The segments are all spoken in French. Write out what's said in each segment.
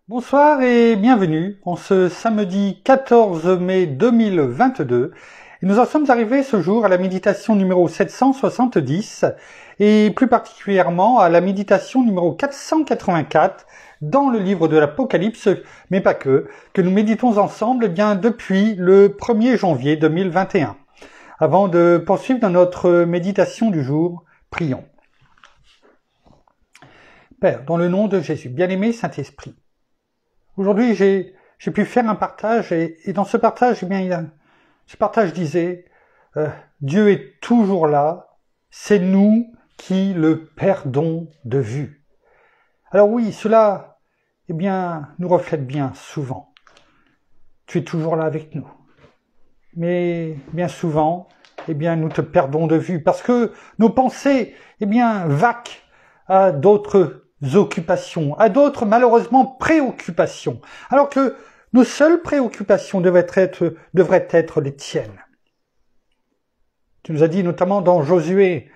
Bonsoir et bienvenue en ce samedi 14 mai 2022. Et nous en sommes arrivés ce jour à la méditation numéro 770 et plus particulièrement à la méditation numéro 484 dans le livre de l'Apocalypse, mais pas que nous méditons ensemble depuis le 1er janvier 2021. Avant de poursuivre dans notre méditation du jour, prions. Père, dans le nom de Jésus, bien-aimé Saint-Esprit, aujourd'hui, j'ai pu faire un partage et dans ce partage, ce partage disait Dieu est toujours là, c'est nous qui le perdons de vue. Alors oui, cela, nous reflète bien souvent. Tu es toujours là avec nous. Mais bien souvent, nous te perdons de vue parce que nos pensées, vaquent à d'autres occupations, à d'autres malheureusement préoccupations, alors que nos seules préoccupations devraient être les tiennes. Tu nous as dit notamment dans Josué,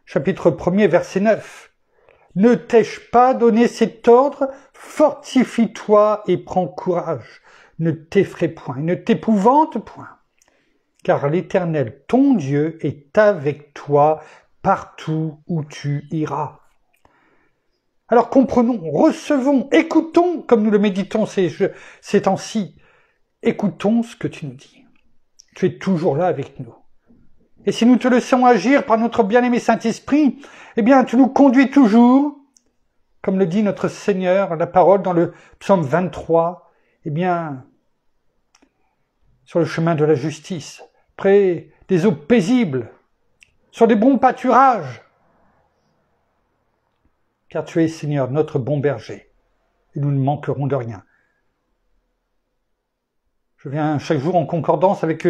chapitre 1er, verset 9, « Ne t'ai-je pas donné cet ordre? Fortifie-toi et prends courage. Ne t'effraie point et ne t'épouvante point. Car l'Éternel, ton Dieu, est avec toi partout où tu iras. » Alors comprenons, recevons, écoutons, comme nous le méditons ces temps-ci, écoutons ce que tu nous dis. Tu es toujours là avec nous. Et si nous te laissons agir par notre bien-aimé Saint-Esprit, tu nous conduis toujours, comme le dit notre Seigneur, la parole dans le psaume 23, sur le chemin de la justice, près des eaux paisibles, sur des bons pâturages, car tu es, Seigneur, notre bon berger, et nous ne manquerons de rien. Je viens chaque jour en concordance avec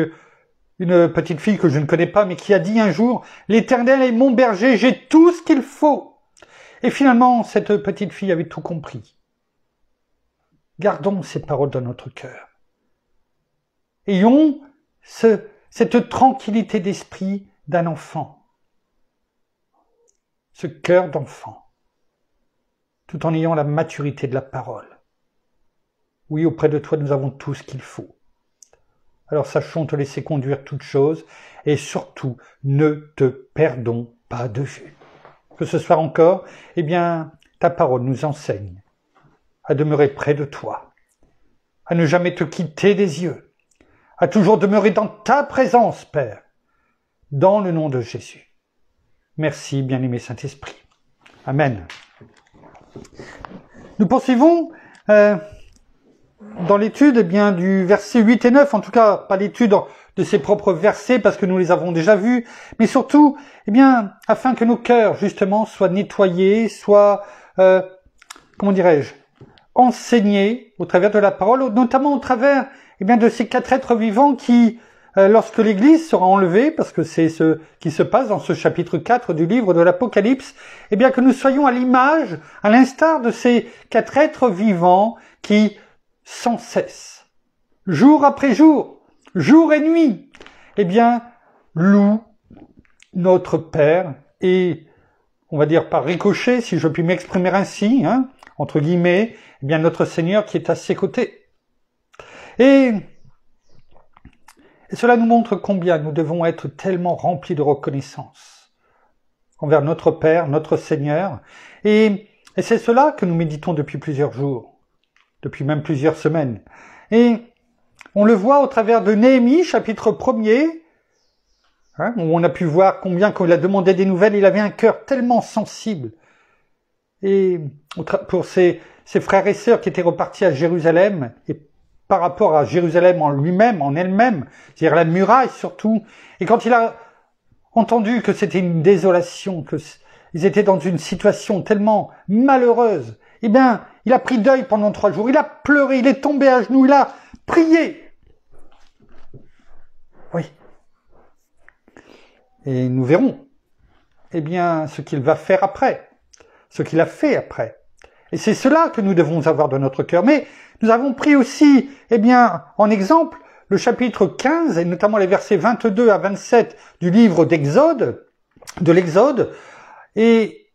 une petite fille que je ne connais pas, mais qui a dit un jour, « L'Éternel est mon berger, j'ai tout ce qu'il faut. » Et finalement, cette petite fille avait tout compris. Gardons ces paroles dans notre cœur. Ayons cette tranquillité d'esprit d'un enfant, ce cœur d'enfant, tout en ayant la maturité de la parole. Oui, auprès de toi, nous avons tout ce qu'il faut. Alors sachons te laisser conduire toutes choses et surtout, ne te perdons pas de vue. Que ce soir encore, ta parole nous enseigne à demeurer près de toi, à ne jamais te quitter des yeux, à toujours demeurer dans ta présence, Père, dans le nom de Jésus. Merci, bien-aimé Saint-Esprit. Amen. Nous poursuivons dans l'étude du verset 8 et 9, en tout cas pas l'étude de ses propres versets parce que nous les avons déjà vus, mais surtout afin que nos cœurs justement soient nettoyés, soient enseignés au travers de la parole, notamment au travers de ces 4 êtres vivants qui lorsque l'Église sera enlevée, parce que c'est ce qui se passe dans ce chapitre 4 du livre de l'Apocalypse, que nous soyons à l'image, à l'instar de ces 4 êtres vivants qui, sans cesse, jour après jour, jour et nuit, louent notre Père et, on va dire par ricochet, si je puis m'exprimer ainsi, entre guillemets, notre Seigneur qui est à ses côtés. Et cela nous montre combien nous devons être tellement remplis de reconnaissance envers notre Père, notre Seigneur. Et c'est cela que nous méditons depuis plusieurs jours, depuis même plusieurs semaines. Et on le voit au travers de Néhémie, chapitre 1er, où on a pu voir combien quand il a demandé des nouvelles, il avait un cœur tellement sensible. Et pour ses frères et sœurs qui étaient repartis à Jérusalem, et par rapport à Jérusalem en lui-même, en elle-même, c'est-à-dire la muraille surtout. Et quand il a entendu que c'était une désolation, qu'ils étaient dans une situation tellement malheureuse, il a pris deuil pendant 3 jours, il a pleuré, il est tombé à genoux, il a prié. Oui. Et nous verrons, ce qu'il va faire après, ce qu'il a fait après. Et c'est cela que nous devons avoir dans notre cœur. Mais nous avons pris aussi, en exemple, le chapitre 15, et notamment les versets 22 à 27 du livre de l'Exode, et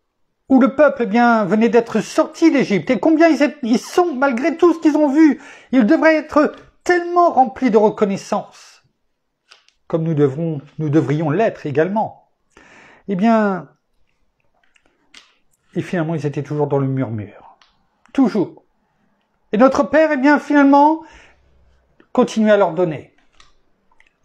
où le peuple eh bien, venait d'être sorti d'Égypte, et combien ils sont, malgré tout ce qu'ils ont vu, ils devraient être tellement remplis de reconnaissance, comme nous devrions l'être également. Eh bien, et finalement, ils étaient toujours dans le murmure. Toujours. Et notre Père, eh bien, finalement, continue à leur donner.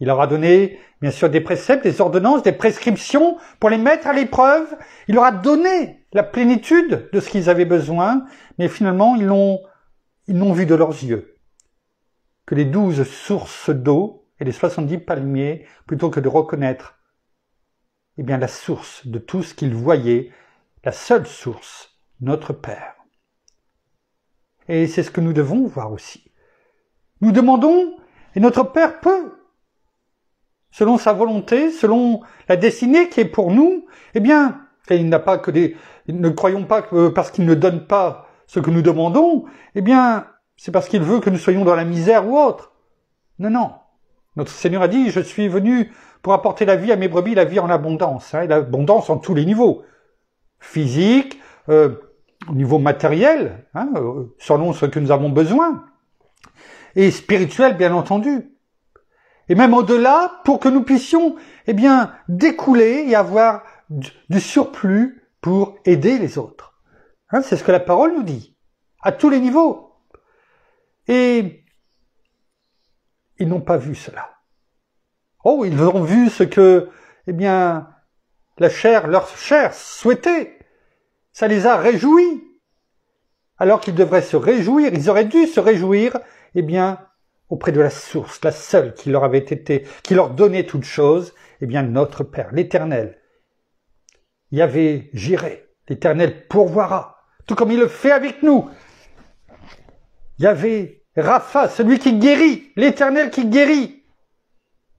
Il leur a donné, bien sûr, des préceptes, des ordonnances, des prescriptions pour les mettre à l'épreuve. Il leur a donné la plénitude de ce qu'ils avaient besoin, mais finalement, ils n'ont vu de leurs yeux que les 12 sources d'eau et les 70 palmiers, plutôt que de reconnaître eh bien, la source de tout ce qu'ils voyaient, la seule source, notre Père. Et c'est ce que nous devons voir aussi. Nous demandons, et notre Père peut, selon sa volonté, selon la destinée qui est pour nous, eh bien, et il n'a pas que ne croyons pas que parce qu'il ne donne pas ce que nous demandons, eh bien, c'est parce qu'il veut que nous soyons dans la misère ou autre. Non, non. Notre Seigneur a dit, je suis venu pour apporter la vie à mes brebis, la vie en abondance, et l'abondance en tous les niveaux. Physique, au niveau matériel, selon ce que nous avons besoin, et spirituel, bien entendu. Et même au-delà, pour que nous puissions, eh bien, découler et avoir du surplus pour aider les autres. C'est ce que la parole nous dit, à tous les niveaux. Et ils n'ont pas vu cela. Oh, ils ont vu ce que, eh bien, leur chair souhaitait. Ça les a réjouis. Alors qu'ils devraient se réjouir, ils auraient dû se réjouir, eh bien, auprès de la source, la seule qui leur avait été, qui leur donnait toutes choses, eh bien, notre Père, l'Éternel. Yahvé Jireh, l'Éternel pourvoira, tout comme il le fait avec nous. Yahvé Rapha, celui qui guérit, l'Éternel qui guérit.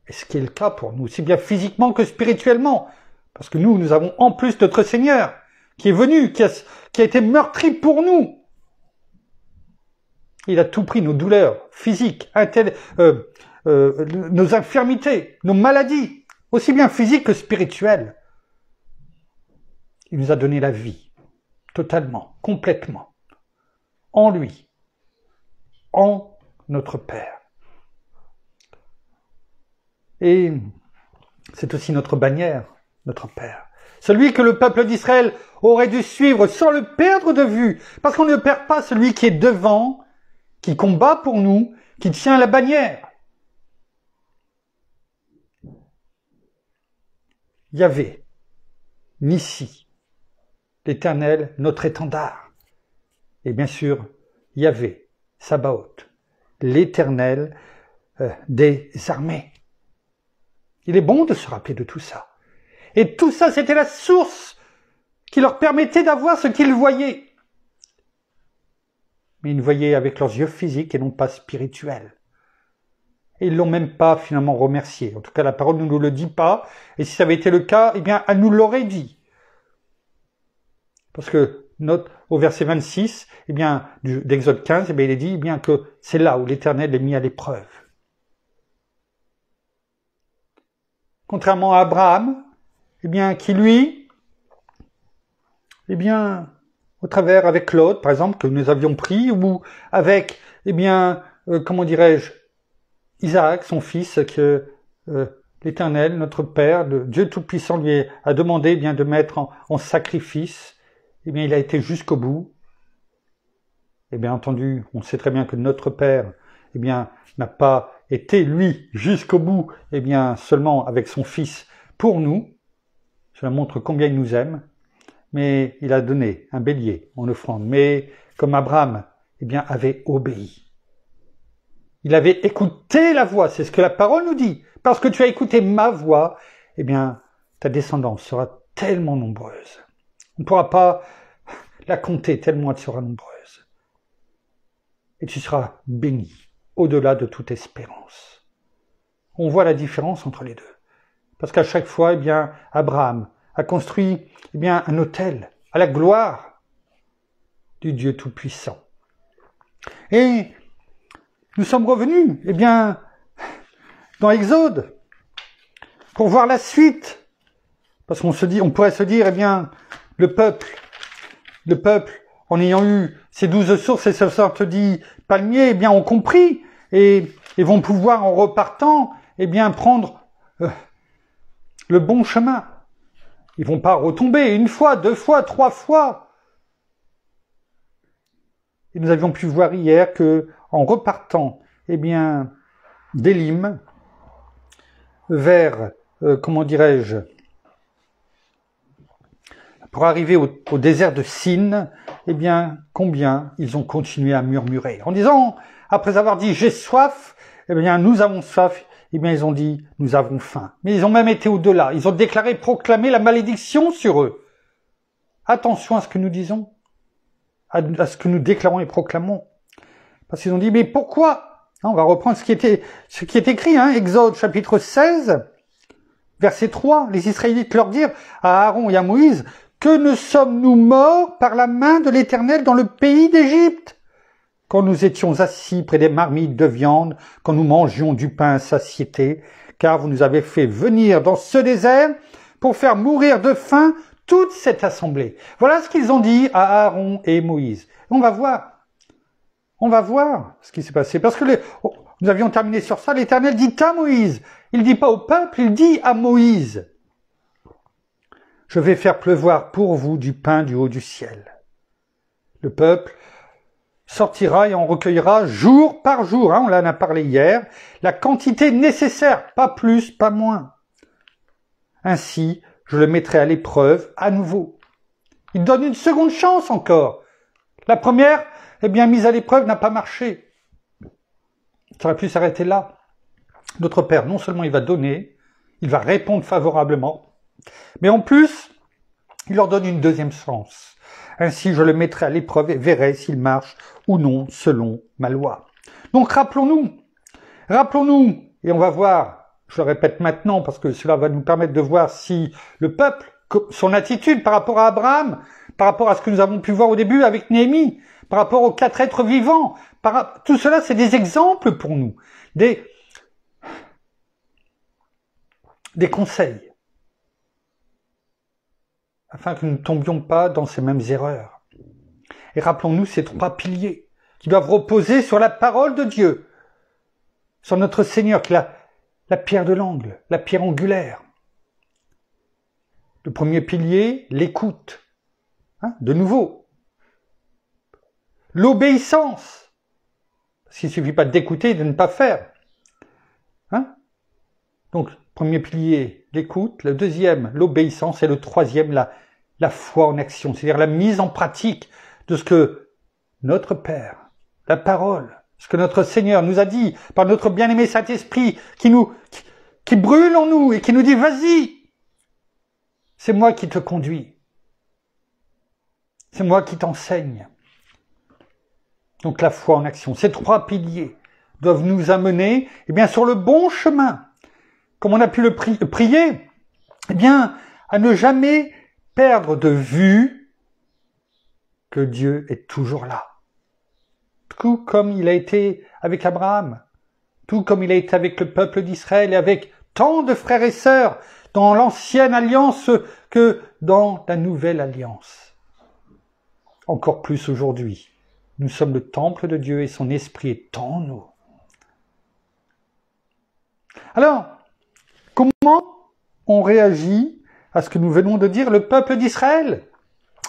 Et ce qui est le cas pour nous, aussi bien physiquement que spirituellement, parce que nous avons en plus notre Seigneur, qui est venu, qui a été meurtri pour nous. Il a tout pris, nos douleurs physiques, nos infirmités, nos maladies, aussi bien physiques que spirituelles. Il nous a donné la vie, totalement, complètement, en lui, en notre Père. Et c'est aussi notre bannière, notre Père. Celui que le peuple d'Israël aurait dû suivre sans le perdre de vue, parce qu'on ne perd pas celui qui est devant, qui combat pour nous, qui tient la bannière. Yahvé, Nissi, l'Éternel, notre étendard. Et bien sûr, Yahvé, Sabaoth, l'Éternel des armées. Il est bon de se rappeler de tout ça. Et tout ça, c'était la source qui leur permettait d'avoir ce qu'ils voyaient. Mais ils ne voyaient avec leurs yeux physiques et non pas spirituels. Et ils l'ont même pas finalement remercié. En tout cas, la parole ne nous le dit pas. Et si ça avait été le cas, eh bien, elle nous l'aurait dit. Parce que, note, au verset 26, eh bien, d'Exode 15, eh bien, il est dit, eh bien, que c'est là où l'Éternel est mis à l'épreuve. Contrairement à Abraham, eh bien, qui lui, eh bien, au travers avec Lot, par exemple, que nous avions pris, ou avec, eh bien, comment dirais-je, Isaac, son fils, que l'Éternel, notre Père, le Dieu Tout-Puissant, lui a demandé eh bien de mettre en sacrifice. Eh bien, il a été jusqu'au bout. Et bien entendu, on sait très bien que notre Père, eh bien, n'a pas été, lui, jusqu'au bout, eh bien, seulement avec son Fils pour nous. Cela montre combien il nous aime. Mais il a donné un bélier en offrande. Mais comme Abraham, eh bien, avait obéi. Il avait écouté la voix, c'est ce que la parole nous dit. Parce que tu as écouté ma voix, eh bien, ta descendance sera tellement nombreuse. On ne pourra pas la compter tellement elle sera nombreuse. Et tu seras béni, au-delà de toute espérance. On voit la différence entre les deux. Parce qu'à chaque fois, eh bien, Abraham a construit, eh bien, un autel à la gloire du Dieu Tout-Puissant. Et nous sommes revenus, eh bien, dans Exode, pour voir la suite. Parce qu'on pourrait se dire, eh bien, le peuple le peuple, en ayant eu ces 12 sources et 70 palmiers, eh bien, ont compris et vont pouvoir, en repartant, eh bien, prendre le bon chemin. Ils vont pas retomber une fois, deux fois, trois fois. Et nous avions pu voir hier que, en repartant, eh bien, d'Élim vers, comment dirais-je, pour arriver au désert de Sin, eh bien, combien ils ont continué à murmurer. En disant, après avoir dit « j'ai soif », eh bien, nous avons soif, eh bien, ils ont dit « nous avons faim ». Mais ils ont même été au-delà. Ils ont déclaré, proclamé la malédiction sur eux. Attention à ce que nous disons, à ce que nous déclarons et proclamons. Parce qu'ils ont dit « mais pourquoi ?» On va reprendre ce qui est écrit, Exode chapitre 16, verset 3. Les Israélites leur dirent à Aaron et à Moïse « que ne sommes-nous morts par la main de l'Éternel dans le pays d'Égypte, quand nous étions assis près des marmites de viande, quand nous mangions du pain à satiété, car vous nous avez fait venir dans ce désert pour faire mourir de faim toute cette assemblée. » Voilà ce qu'ils ont dit à Aaron et Moïse. On va voir ce qui s'est passé. Parce que nous avions terminé sur ça, l'Éternel dit à Moïse. Il ne dit pas au peuple, il dit à Moïse. Je vais faire pleuvoir pour vous du pain du haut du ciel. Le peuple sortira et en recueillera jour par jour, on en a parlé hier, la quantité nécessaire, pas plus, pas moins. Ainsi, je le mettrai à l'épreuve à nouveau. Il donne une seconde chance encore. La première, eh bien, mise à l'épreuve n'a pas marché. Ça aurait pu s'arrêter là. Notre Père, non seulement il va donner, il va répondre favorablement, mais en plus, il leur donne une deuxième chance. Ainsi, je le mettrai à l'épreuve et verrai s'il marche ou non selon ma loi. Donc, rappelons-nous, et on va voir, je le répète maintenant parce que cela va nous permettre de voir si le peuple, son attitude par rapport à Abraham, par rapport à ce que nous avons pu voir au début avec Néhémie, par rapport aux 4 êtres vivants, tout cela c'est des exemples pour nous, des conseils, afin que nous ne tombions pas dans ces mêmes erreurs. Et rappelons-nous ces 3 piliers qui doivent reposer sur la parole de Dieu, sur notre Seigneur, qui est la pierre de l'angle, la pierre angulaire. Le premier pilier, l'écoute. De nouveau. L'obéissance. Parce qu'il ne suffit pas d'écouter et de ne pas faire. Donc, premier pilier, l'écoute. Le deuxième, l'obéissance. Et le troisième, la foi en action. C'est-à-dire la mise en pratique de ce que notre Père, la parole, ce que notre Seigneur nous a dit par notre bien-aimé Saint-Esprit qui brûle en nous et qui nous dit « Vas-y, c'est moi qui te conduis. C'est moi qui t'enseigne. » Donc la foi en action. Ces 3 piliers doivent nous amener sur le bon chemin. Comme on a pu le prier, à ne jamais perdre de vue que Dieu est toujours là. Tout comme il a été avec Abraham, tout comme il a été avec le peuple d'Israël et avec tant de frères et sœurs dans l'ancienne alliance que dans la nouvelle alliance. Encore plus aujourd'hui. Nous sommes le temple de Dieu et son esprit est en nous. Alors, comment on réagit à ce que nous venons de dire, le peuple d'Israël?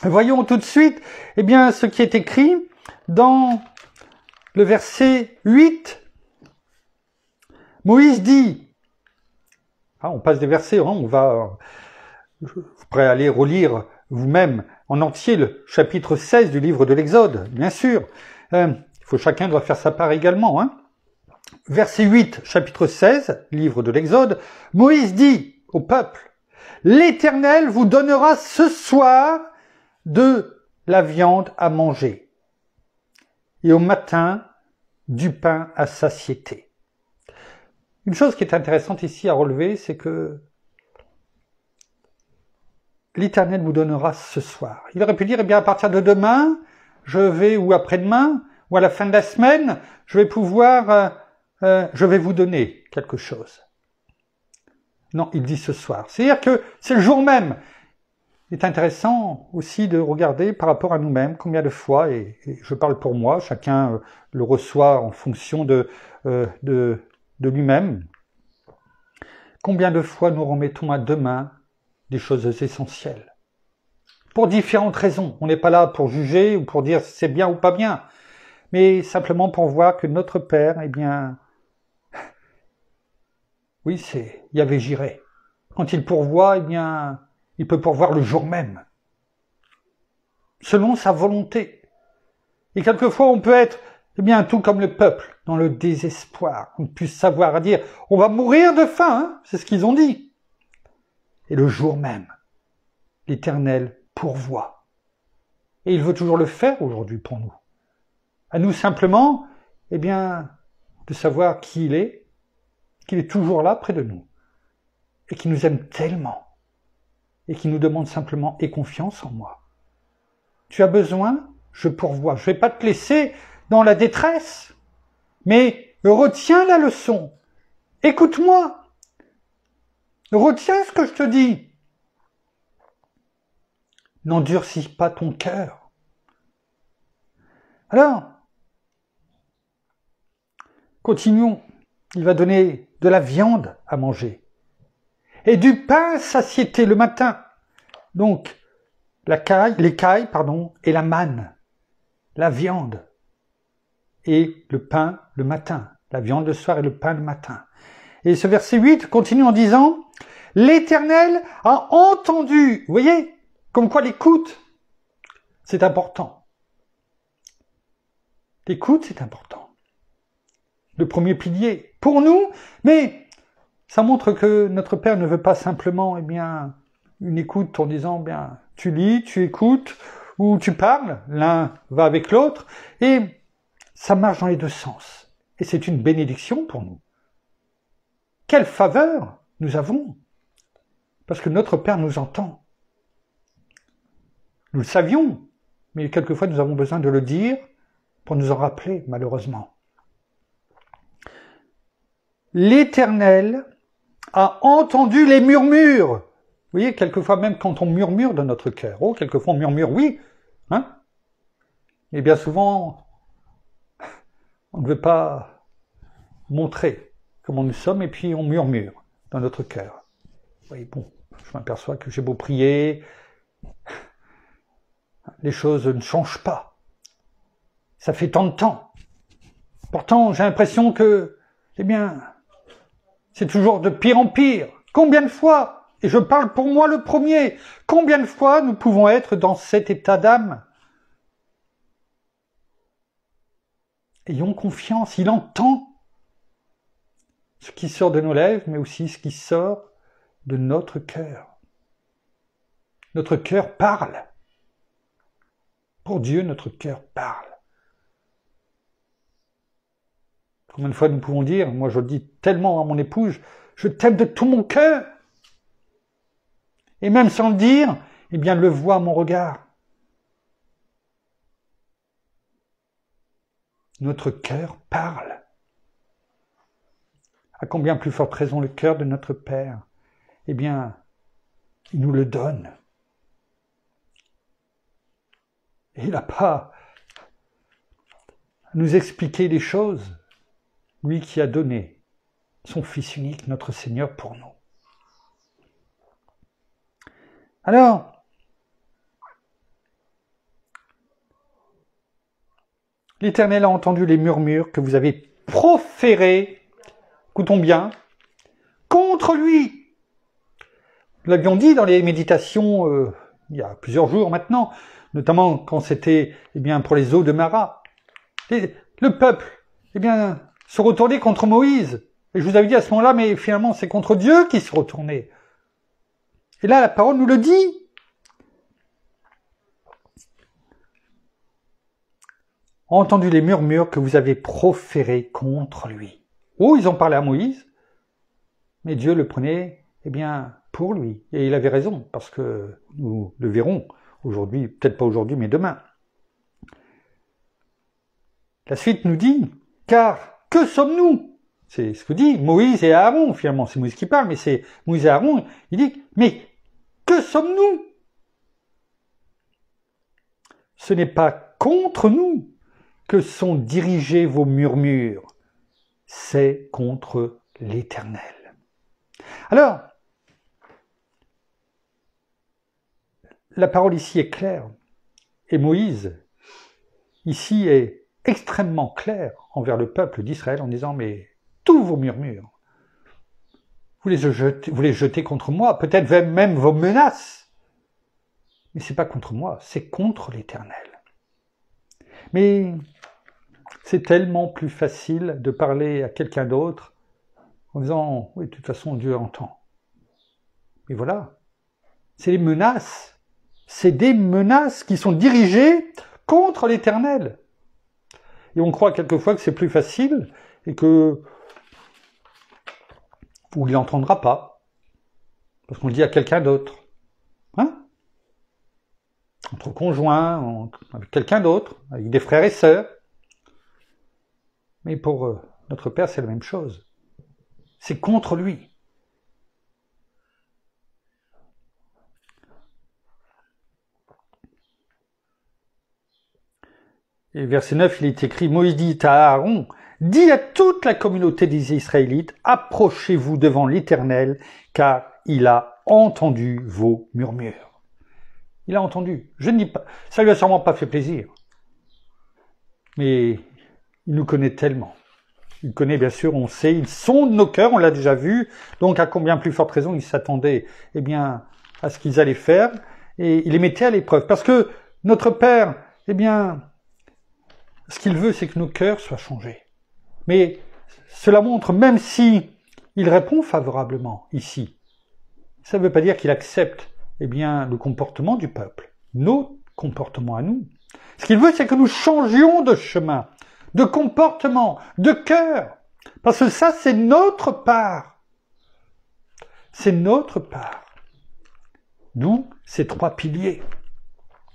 Voyons tout de suite, ce qui est écrit dans le verset 8. Moïse dit, on passe des versets, vous pourrez aller relire vous-même en entier le chapitre 16 du livre de l'Exode, bien sûr. Chacun doit faire sa part également. Verset 8, chapitre 16, livre de l'Exode. Moïse dit au peuple, « L'Éternel vous donnera ce soir de la viande à manger, et au matin du pain à satiété. » Une chose qui est intéressante ici à relever, c'est que l'Éternel vous donnera ce soir. Il aurait pu dire, à partir de demain, ou après-demain, ou à la fin de la semaine, je vais vous donner quelque chose. Non, il dit ce soir. C'est-à-dire que c'est le jour même. est intéressant aussi de regarder par rapport à nous-mêmes, combien de fois, et je parle pour moi, chacun le reçoit en fonction de lui-même, combien de fois nous remettons à demain des choses essentielles. Pour différentes raisons. On n'est pas là pour juger ou pour dire c'est bien ou pas bien, mais simplement pour voir que notre Père, eh bien, oui, c'est Yahvé Jireh. Quand il pourvoit, eh bien, il peut pourvoir le jour même, selon sa volonté. Et quelquefois, on peut être, eh bien, tout comme le peuple, dans le désespoir. On puisse savoir à dire, on va mourir de faim, hein, c'est ce qu'ils ont dit. Et le jour même, l'Éternel pourvoit. Et il veut toujours le faire aujourd'hui pour nous. À nous simplement, eh bien, de savoir qui il est, qu'il est toujours là près de nous, et qu'il nous aime tellement, et qu'il nous demande simplement « aie confiance en moi ». Tu as besoin, je pourvois. Je ne vais pas te laisser dans la détresse, mais retiens la leçon. Écoute-moi. Retiens ce que je te dis. N'endurcis pas ton cœur. Alors, continuons. Il va donner de la viande à manger et du pain satiété le matin. Donc, l'écaille, et la manne, la viande et le pain le matin. La viande le soir et le pain le matin. Et ce verset 8 continue en disant « L'Éternel a entendu ». Vous voyez, comme quoi l'écoute, c'est important. L'écoute, c'est important. Le premier pilier pour nous, mais ça montre que notre Père ne veut pas simplement, eh bien, une écoute en disant, eh bien, tu lis, tu écoutes, ou tu parles, l'un va avec l'autre, et ça marche dans les deux sens. Et c'est une bénédiction pour nous. Quelle faveur nous avons, parce que notre Père nous entend. Nous le savions, mais quelquefois nous avons besoin de le dire pour nous en rappeler, malheureusement. L'Éternel a entendu les murmures. Vous voyez, quelquefois même quand on murmure dans notre cœur, quelquefois on murmure, oui, hein, mais bien souvent, on ne veut pas montrer comment nous sommes, et puis on murmure dans notre cœur. Oui, bon, je m'aperçois que j'ai beau prier, les choses ne changent pas. Ça fait tant de temps. Pourtant, j'ai l'impression que, eh bien, c'est toujours de pire en pire. Combien de fois, et je parle pour moi le premier, combien de fois nous pouvons être dans cet état d'âme? Ayons confiance, il entend ce qui sort de nos lèvres, mais aussi ce qui sort de notre cœur. Notre cœur parle. Pour Dieu, notre cœur parle. Combien de fois nous pouvons dire, moi je le dis tellement à mon épouse, je t'aime de tout mon cœur. Et même sans le dire, eh bien, le voit à mon regard. Notre cœur parle. À combien plus forte raison le cœur de notre Père? Eh bien, il nous le donne. Et il n'a pas à nous expliquer les choses. Lui qui a donné son Fils unique, notre Seigneur, pour nous. Alors, l'Éternel a entendu les murmures que vous avez proférés, écoutons bien, contre lui. Nous l'avions dit dans les méditations il y a plusieurs jours maintenant, notamment quand c'était pour les eaux de Mara. Le peuple, se retournait contre Moïse. Et je vous avais dit à ce moment-là, mais finalement c'est contre Dieu qui se retournait. Et là, la parole nous le dit. A entendu les murmures que vous avez proférés contre lui. Ils ont parlé à Moïse, mais Dieu le prenait, pour lui. Et il avait raison, parce que nous le verrons aujourd'hui, peut-être pas aujourd'hui, mais demain. La suite nous dit, car que sommes-nous? C'est ce que dit Moïse et Aaron, finalement. C'est Moïse qui parle, mais c'est Moïse et Aaron. Il dit, mais que sommes-nous? ce n'est pas contre nous que sont dirigés vos murmures, c'est contre l'Éternel. Alors, la parole ici est claire, et Moïse, ici, est extrêmement clair envers le peuple d'Israël en disant « Mais tous vos murmures, vous les jetez contre moi, peut-être même vos menaces, mais c'est pas contre moi, c'est contre l'Éternel. » Mais c'est tellement plus facile de parler à quelqu'un d'autre en disant « Oui, de toute façon, Dieu entend. » Mais voilà, c'est les menaces. C'est des menaces qui sont dirigées contre l'Éternel. Et on croit quelquefois que c'est plus facile et que ou il n'entendra pas, parce qu'on le dit à quelqu'un d'autre. Hein? Entre conjoints, avec quelqu'un d'autre, avec des frères et sœurs. Mais pour notre Père, c'est la même chose. C'est contre lui. Et verset 9, il est écrit, Moïse dit à Aaron, dis à toute la communauté des Israélites, approchez-vous devant l'Éternel, car il a entendu vos murmures. Il a entendu. Je ne dis pas, ça lui a sûrement pas fait plaisir. Mais il nous connaît tellement. Il connaît, bien sûr, on sait, il sonde nos cœurs, on l'a déjà vu, donc à combien plus forte raison il s'attendait, eh bien, à ce qu'ils allaient faire, et il les mettait à l'épreuve. Parce que notre Père, eh bien, ce qu'il veut, c'est que nos cœurs soient changés. Mais cela montre, même si il répond favorablement ici, ça ne veut pas dire qu'il accepte, eh bien, le comportement du peuple, nos comportements à nous. Ce qu'il veut, c'est que nous changions de chemin, de comportement, de cœur. Parce que ça, c'est notre part. C'est notre part. D'où ces trois piliers.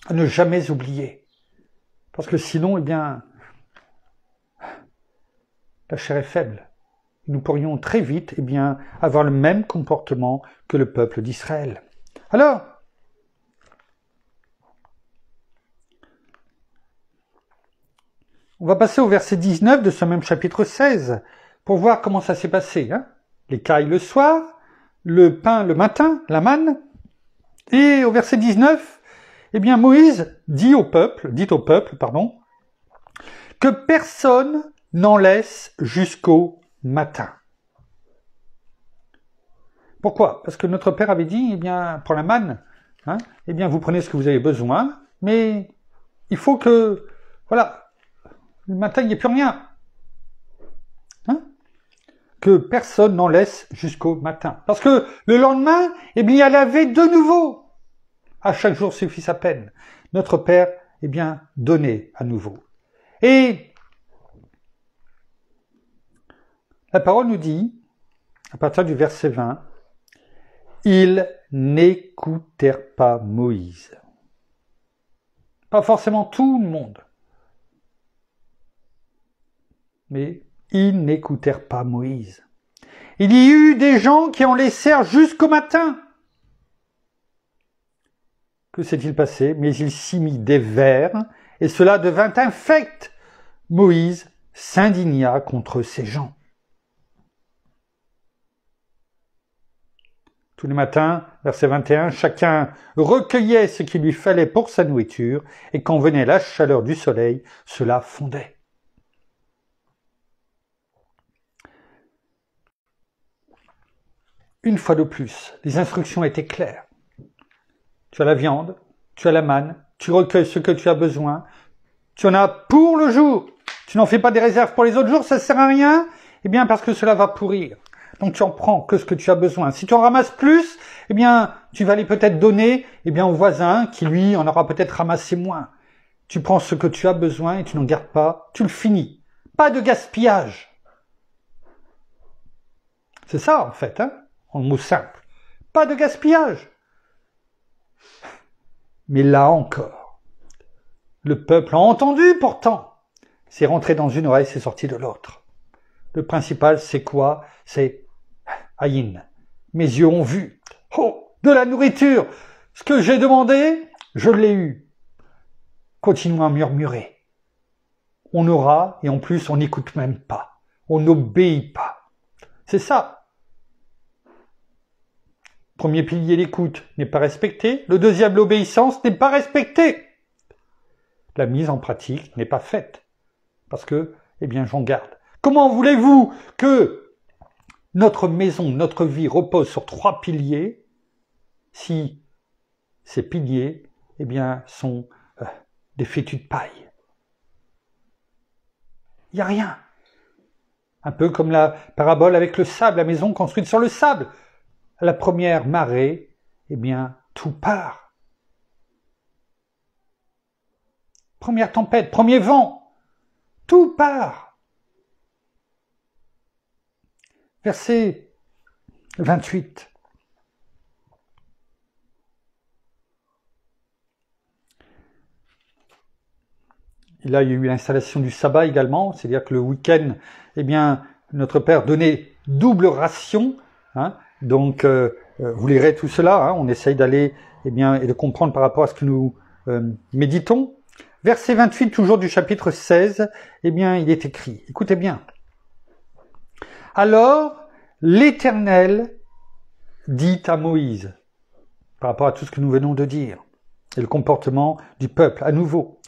À ne jamais oublier. Parce que sinon, eh bien, la chair est faible. Nous pourrions très vite, eh bien, avoir le même comportement que le peuple d'Israël. Alors, on va passer au verset 19 de ce même chapitre 16 pour voir comment ça s'est passé. Hein. Les cailles le soir, le pain le matin, la manne. Et au verset 19, eh bien Moïse dit au peuple, que personne n'en laisse jusqu'au matin. Pourquoi? Parce que notre Père avait dit, eh bien, pour la manne, hein, eh bien, vous prenez ce que vous avez besoin, mais il faut que, voilà, le matin, il n'y ait plus rien. Hein? Que personne n'en laisse jusqu'au matin. Parce que le lendemain, eh bien, il y en avait de nouveau. À chaque jour suffit sa peine. Notre Père, eh bien, donnait à nouveau. Et la parole nous dit, à partir du verset 20, ils n'écoutèrent pas Moïse. Pas forcément tout le monde. Mais ils n'écoutèrent pas Moïse. Il y eut des gens qui en laissèrent jusqu'au matin. Que s'est-il passé? Mais il s'y mit des vers, et cela devint infect. Moïse s'indigna contre ces gens. Tous les matins, verset 21, chacun recueillait ce qu'il lui fallait pour sa nourriture, et quand venait la chaleur du soleil, cela fondait. Une fois de plus, les instructions étaient claires. Tu as la viande, tu as la manne, tu recueilles ce que tu as besoin, tu en as pour le jour. Tu n'en fais pas des réserves pour les autres jours, ça ne sert à rien, eh bien parce que cela va pourrir. Donc tu en prends que ce que tu as besoin. Si tu en ramasses plus, eh bien tu vas les peut-être donner eh bien, au voisin qui lui en aura peut-être ramassé moins. Tu prends ce que tu as besoin et tu n'en gardes pas, tu le finis. Pas de gaspillage. C'est ça en fait, hein, en mots simples. Pas de gaspillage. Mais là encore, le peuple a entendu pourtant. C'est rentré dans une oreille, c'est sorti de l'autre. Le principal, c'est quoi? C'est Aïn. Mes yeux ont vu. Oh, de la nourriture. Ce que j'ai demandé, je l'ai eu. continuons à murmurer. On aura, et en plus, on n'écoute même pas. On n'obéit pas. C'est ça. Premier pilier, l'écoute n'est pas respecté. Le deuxième, l'obéissance n'est pas respectée. La mise en pratique n'est pas faite. Parce que, eh bien, j'en garde. Comment voulez-vous que notre maison, notre vie repose sur 3 piliers si ces piliers, eh bien, sont des fétus de paille? Il n'y a rien. Un peu comme la parabole avec le sable, la maison construite sur le sable. À la première marée, eh bien, tout part. Première tempête, premier vent, tout part. Verset 28. Et là, il y a eu l'installation du sabbat également, c'est-à-dire que le week-end, eh bien, notre Père donnait double ration, hein. Donc, vous lirez tout cela, hein. On essaye d'aller, eh bien, et de comprendre par rapport à ce que nous méditons. Verset 28, toujours du chapitre 16, eh bien, il est écrit, écoutez bien. Alors, l'Éternel dit à Moïse, par rapport à tout ce que nous venons de dire, et le comportement du peuple, à nouveau,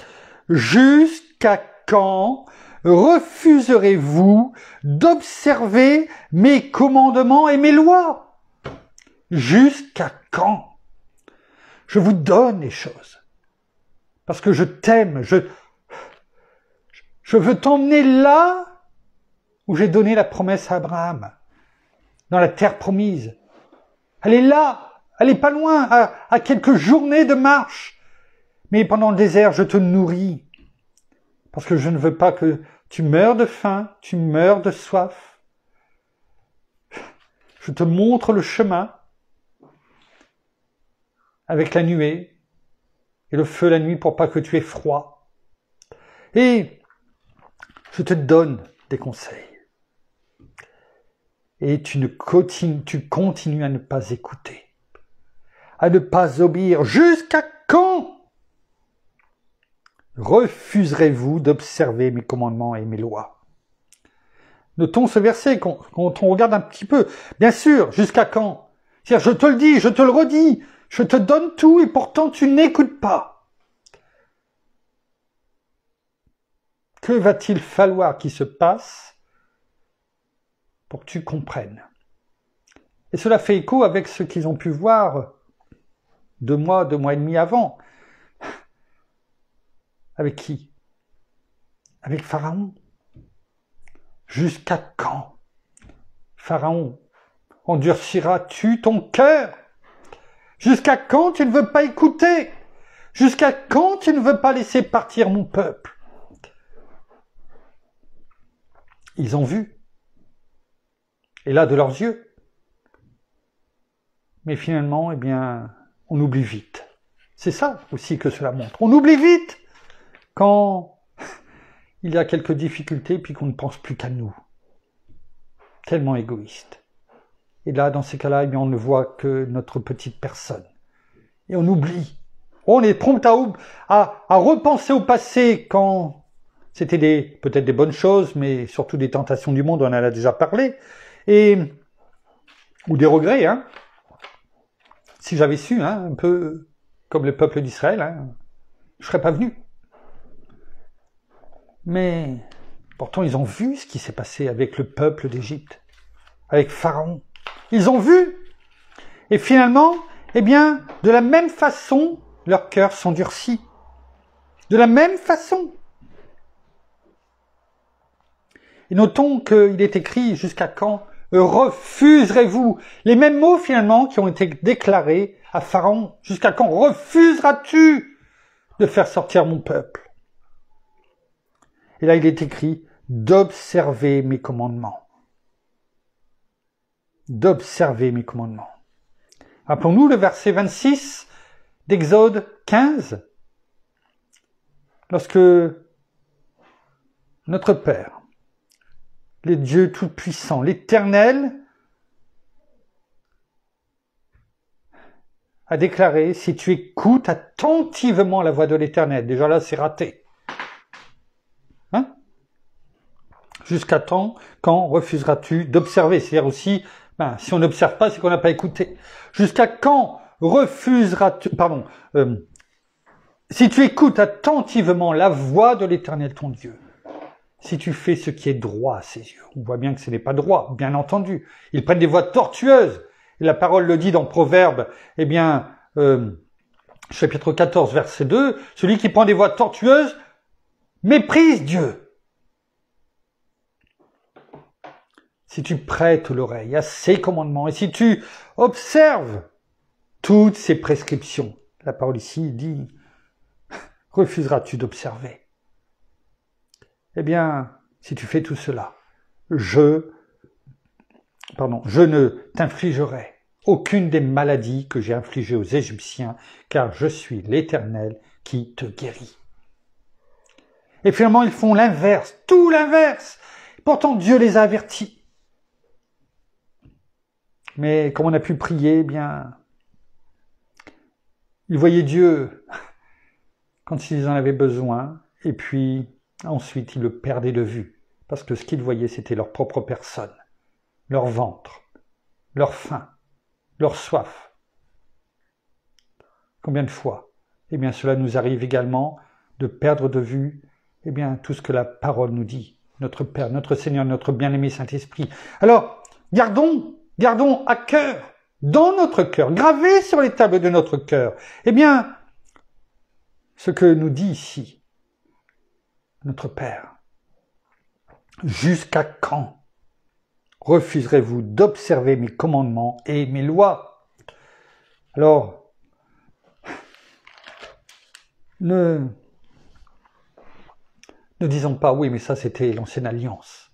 jusqu'à quand refuserez-vous d'observer mes commandements et mes lois? Jusqu'à quand? Je vous donne les choses. Parce que je t'aime, je veux t'emmener là où j'ai donné la promesse à Abraham, dans la terre promise. Elle est là, elle est pas loin, à quelques journées de marche. Mais pendant le désert, je te nourris. Parce que je ne veux pas que tu meurs de faim, tu meurs de soif. Je te montre le chemin avec la nuée et le feu la nuit pour pas que tu aies froid. Et je te donne des conseils. Et tu continues à ne pas écouter, à ne pas obéir. Jusqu'à quand refuserez-vous d'observer mes commandements et mes lois? Notons ce verset quand on regarde un petit peu. Bien sûr, jusqu'à quand? C'est-à-dire, je te le dis, je te le redis, je te donne tout et pourtant tu n'écoutes pas. Que va-t-il falloir qu'il se passe pour que tu comprennes? Et cela fait écho avec ce qu'ils ont pu voir 2 mois et demi avant. Avec qui? Avec Pharaon. Jusqu'à quand, Pharaon, endurciras-tu ton cœur? Jusqu'à quand tu ne veux pas écouter? Jusqu'à quand tu ne veux pas laisser partir mon peuple? Ils ont vu. Et là, de leurs yeux. Mais finalement, eh bien, on oublie vite. C'est ça aussi que cela montre. On oublie vite quand il y a quelques difficultés puis qu'on ne pense plus qu'à nous. Tellement égoïste. Et là, dans ces cas-là, eh bien, on ne voit que notre petite personne. Et on oublie. On est prompt à repenser au passé quand c'était peut-être des bonnes choses, mais surtout des tentations du monde, on en a déjà parlé, ou des regrets. Hein. Si j'avais su, hein, un peu comme le peuple d'Israël, hein, je ne serais pas venu. Mais pourtant, ils ont vu ce qui s'est passé avec le peuple d'Égypte, avec Pharaon. Ils ont vu. Et finalement, eh bien, de la même façon, leurs cœurs s'endurcit. De la même façon. Et notons qu'il est écrit jusqu'à quand refuserez-vous? Les mêmes mots finalement qui ont été déclarés à Pharaon. Jusqu'à quand refuseras-tu de faire sortir mon peuple? Et là il est écrit d'observer mes commandements. D'observer mes commandements. Rappelons-nous le verset 26 d'Exode 15. Lorsque notre Père, le Dieu Tout-Puissant, l'Éternel, a déclaré, si tu écoutes attentivement la voix de l'Éternel, déjà là c'est raté. Hein? Jusqu'à quand refuseras-tu d'observer? C'est-à-dire aussi, si on n'observe pas, c'est qu'on n'a pas écouté. Jusqu'à quand refuseras-tu, si tu écoutes attentivement la voix de l'Éternel ton Dieu, si tu fais ce qui est droit à ses yeux. On voit bien que ce n'est pas droit, bien entendu. Ils prennent des voies tortueuses. Et la parole le dit dans Proverbes, chapitre 14, verset 2, celui qui prend des voies tortueuses méprise Dieu. Si tu prêtes l'oreille à ses commandements et si tu observes toutes ses prescriptions, la parole ici dit, refuseras-tu d'observer? Eh bien, si tu fais tout cela, je ne t'infligerai aucune des maladies que j'ai infligées aux Égyptiens, car je suis l'Éternel qui te guérit. Et finalement, ils font l'inverse, tout l'inverse. Pourtant, Dieu les a avertis. Mais comme on a pu prier, eh bien, ils voyaient Dieu quand ils en avaient besoin, et puis ensuite ils le perdaient de vue, parce que ce qu'ils voyaient, c'était leur propre personne, leur ventre, leur faim, leur soif. Combien de fois? Eh bien, cela nous arrive également de perdre de vue, eh bien, tout ce que la parole nous dit, notre Père, notre Seigneur, notre bien-aimé Saint-Esprit. Alors, gardons à cœur, dans notre cœur, gravé sur les tables de notre cœur, eh bien, ce que nous dit ici notre Père. Jusqu'à quand refuserez-vous d'observer mes commandements et mes lois? Alors, ne disons pas, oui, mais ça c'était l'ancienne alliance.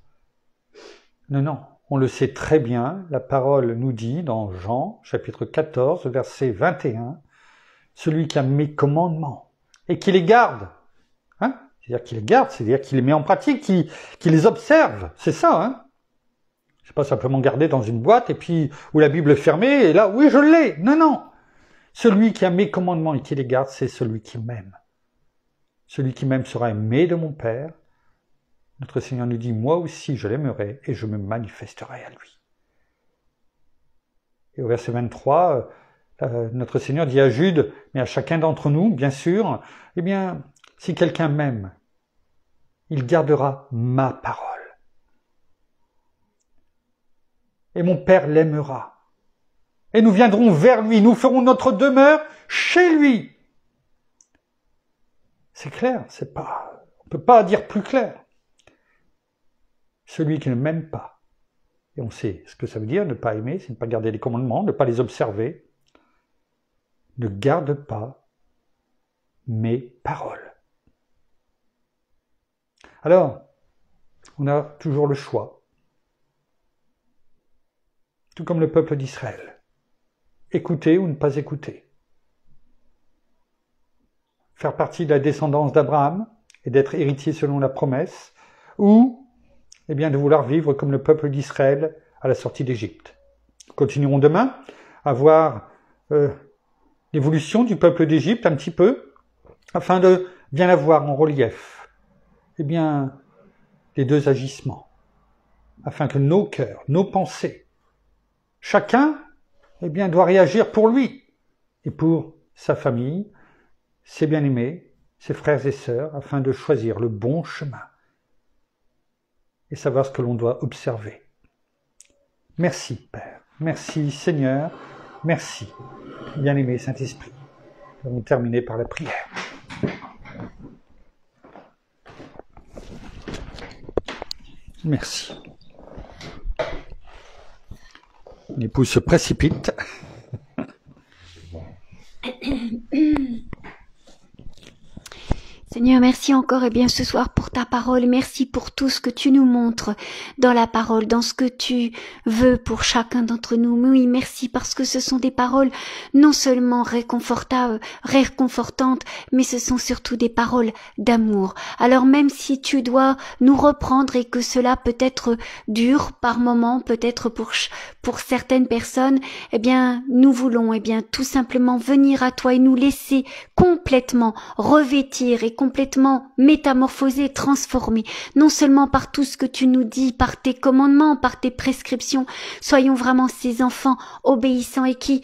Non, on le sait très bien, la parole nous dit dans Jean, chapitre 14, verset 21, celui qui a mes commandements et qui les garde, hein? C'est-à-dire qu'il les garde, c'est-à-dire qu'il les met en pratique, qu'il les observe, c'est ça, hein? C'est pas simplement garder dans une boîte et puis où la Bible est fermée et là, oui, je l'ai. Non. Celui qui a mes commandements et qui les garde, c'est celui qui m'aime. Celui qui m'aime sera aimé de mon Père. Notre Seigneur nous dit, moi aussi je l'aimerai et je me manifesterai à lui. Et au verset 23, notre Seigneur dit à Jude, mais à chacun d'entre nous, bien sûr, eh bien, si quelqu'un m'aime, il gardera ma parole. Et mon Père l'aimera. Et nous viendrons vers lui, nous ferons notre demeure chez lui. C'est clair, on ne peut pas dire plus clair. Celui qui ne m'aime pas, et on sait ce que ça veut dire, ne pas aimer, c'est ne pas garder les commandements, ne pas les observer, ne garde pas mes paroles. Alors, on a toujours le choix, tout comme le peuple d'Israël, écouter ou ne pas écouter, faire partie de la descendance d'Abraham et d'être héritier selon la promesse, ou eh bien, de vouloir vivre comme le peuple d'Israël à la sortie d'Égypte. Nous continuerons demain à voir l'évolution du peuple d'Égypte un petit peu, afin de bien la voir en relief. Eh bien, les deux agissements, afin que nos cœurs, nos pensées, chacun, eh bien, doit réagir pour lui et pour sa famille, ses bien-aimés, ses frères et sœurs, afin de choisir le bon chemin et savoir ce que l'on doit observer. Merci, Père. Merci, Seigneur. Merci, bien-aimé Saint-Esprit. Nous allons terminer par la prière. Merci. L'épouse se précipite. Seigneur, merci. merci encore ce soir pour ta parole. Merci pour tout ce que tu nous montres dans la parole, dans ce que tu veux pour chacun d'entre nous. Oui, merci parce que ce sont des paroles non seulement réconfortantes, mais ce sont surtout des paroles d'amour. Alors même si tu dois nous reprendre et que cela peut être dur par moments, peut-être pour certaines personnes, nous voulons tout simplement venir à toi et nous laisser complètement revêtir et complètement métamorphoser, transformer, non seulement par tout ce que tu nous dis, par tes commandements, par tes prescriptions. Soyons vraiment ces enfants obéissants et qui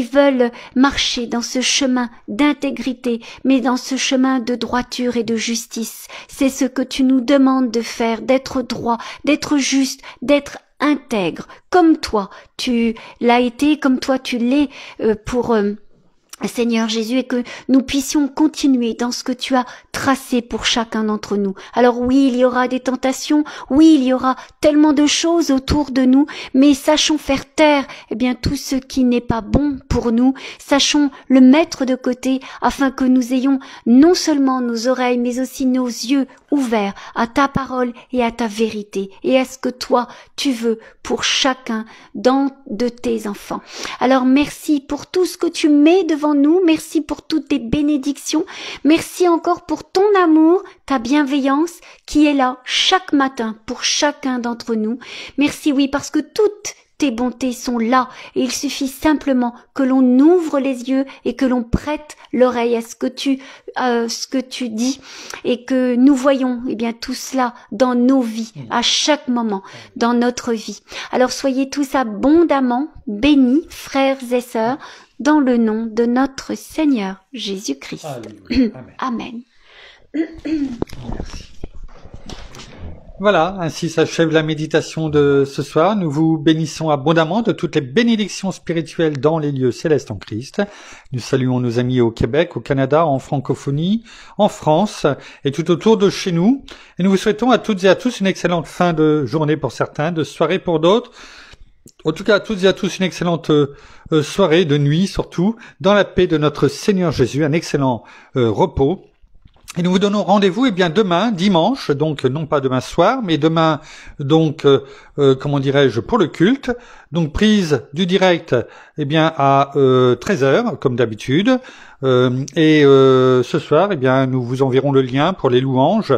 veulent marcher dans ce chemin d'intégrité, mais dans ce chemin de droiture et de justice. C'est ce que tu nous demandes de faire, d'être droit, d'être juste, d'être intègre, comme toi tu l'as été, comme toi tu l'es pour Seigneur Jésus, et que nous puissions continuer dans ce que tu as tracé pour chacun d'entre nous. Alors oui, il y aura des tentations, oui, il y aura tellement de choses autour de nous, mais sachons faire taire tout ce qui n'est pas bon pour nous, sachons le mettre de côté afin que nous ayons non seulement nos oreilles, mais aussi nos yeux ouverts à ta parole et à ta vérité et à ce que toi tu veux pour chacun de tes enfants. Alors merci pour tout ce que tu mets devant nous, merci pour toutes tes bénédictions, merci encore pour ton amour, ta bienveillance qui est là chaque matin pour chacun d'entre nous. Merci oui parce que toutes tes bontés sont là et il suffit simplement que l'on ouvre les yeux et que l'on prête l'oreille à ce que tu dis et que nous voyons tout cela dans nos vies, à chaque moment dans notre vie. Alors soyez tous abondamment bénis, frères et sœurs, dans le nom de notre Seigneur Jésus-Christ. Amen. Merci. Voilà, ainsi s'achève la méditation de ce soir. Nous vous bénissons abondamment de toutes les bénédictions spirituelles dans les lieux célestes en Christ. Nous saluons nos amis au Québec, au Canada, en francophonie, en France et tout autour de chez nous. Et nous vous souhaitons à toutes et à tous une excellente fin de journée pour certains, de soirée pour d'autres. En tout cas, à toutes et à tous, une excellente soirée, de nuit surtout, dans la paix de notre Seigneur Jésus, un excellent repos. Et nous vous donnons rendez-vous demain, dimanche, donc non pas demain soir, mais demain, donc, pour le culte. Donc prise du direct, à 13h, comme d'habitude. Ce soir, nous vous enverrons le lien pour les louanges,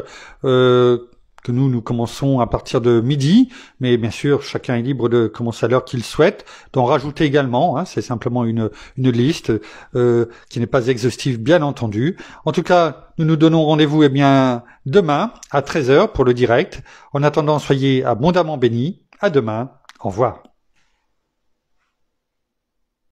que nous commençons à partir de midi, mais bien sûr, chacun est libre de commencer à l'heure qu'il souhaite, d'en rajouter également, c'est simplement une liste qui n'est pas exhaustive, bien entendu. En tout cas, nous nous donnons rendez-vous demain à 13h pour le direct. En attendant, soyez abondamment bénis. À demain. Au revoir.